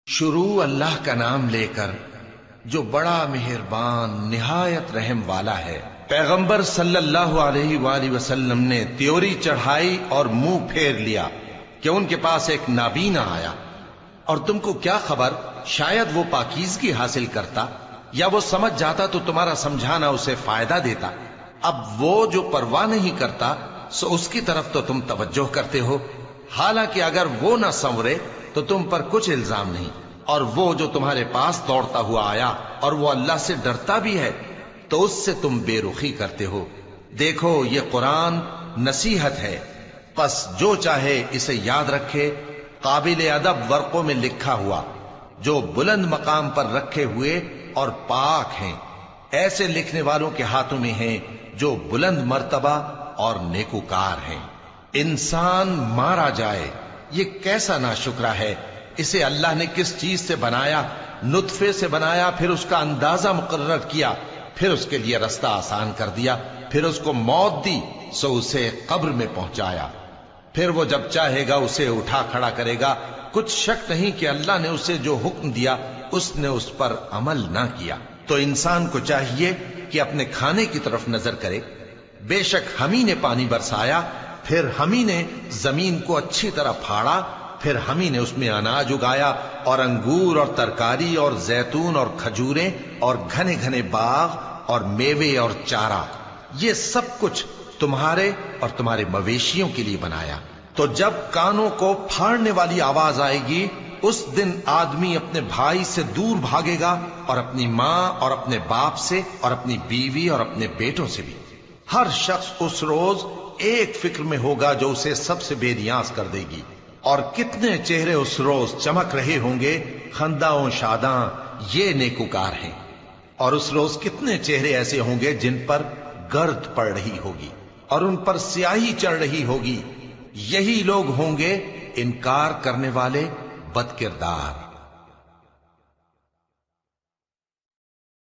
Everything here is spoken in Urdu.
شروع اللہ کا نام لے کر جو بڑا مہربان نہایت رحم والا ہے۔ پیغمبر صلی اللہ علیہ وآلہ وسلم نے تیوری چڑھائی اور منہ پھیر لیا کہ ان کے پاس ایک نابینا آیا، اور تم کو کیا خبر، شاید وہ پاکیزگی حاصل کرتا یا وہ سمجھ جاتا تو تمہارا سمجھانا اسے فائدہ دیتا۔ اب وہ جو پرواہ نہیں کرتا سو اس کی طرف تو تم توجہ کرتے ہو، حالانکہ اگر وہ نہ سنورے تو تم پر کچھ الزام نہیں، اور وہ جو تمہارے پاس دوڑتا ہوا آیا اور وہ اللہ سے ڈرتا بھی ہے تو اس سے تم بے رخی کرتے ہو۔ دیکھو یہ قرآن نصیحت ہے، پس جو چاہے اسے یاد رکھے۔ قابل ادب ورقوں میں لکھا ہوا، جو بلند مقام پر رکھے ہوئے اور پاک ہیں، ایسے لکھنے والوں کے ہاتھوں میں ہیں جو بلند مرتبہ اور نیکوکار ہیں۔ انسان مارا جائے، یہ کیسا ناشکرا ہے۔ اسے اللہ نے کس چیز سے بنایا؟ نطفے سے بنایا، پھر اس کا اندازہ مقرر کیا، پھر اس کے لیے رستہ آسان کر دیا، پھر اس کو موت دی سو اسے قبر میں پہنچایا، پھر وہ جب چاہے گا اسے اٹھا کھڑا کرے گا۔ کچھ شک نہیں کہ اللہ نے اسے جو حکم دیا اس نے اس پر عمل نہ کیا۔ تو انسان کو چاہیے کہ اپنے کھانے کی طرف نظر کرے۔ بے شک ہم ہی نے پانی برسایا، پھر ہم ہی نے زمین کو اچھی طرح پھاڑا، پھر ہم ہی نے اس میں اناج اگایا اور انگور اور ترکاری اور زیتون اور کھجوریں اور گھنے گھنے باغ اور میوے اور چارہ، یہ سب کچھ تمہارے اور تمہارے مویشیوں کے لیے بنایا۔ تو جب کانوں کو پھاڑنے والی آواز آئے گی اس دن آدمی اپنے بھائی سے دور بھاگے گا، اور اپنی ماں اور اپنے باپ سے اور اپنی بیوی اور اپنے بیٹوں سے بھی۔ ہر شخص اس روز ایک فکر میں ہوگا جو اسے سب سے بے نیاز کر دے گی۔ اور کتنے چہرے اس روز چمک رہے ہوں گے، خنداں و شاداں، یہ نیکوکار ہیں۔ اور اس روز کتنے چہرے ایسے ہوں گے جن پر گرد پڑ رہی ہوگی اور ان پر سیاہی چڑھ رہی ہوگی، یہی لوگ ہوں گے انکار کرنے والے بد کردار۔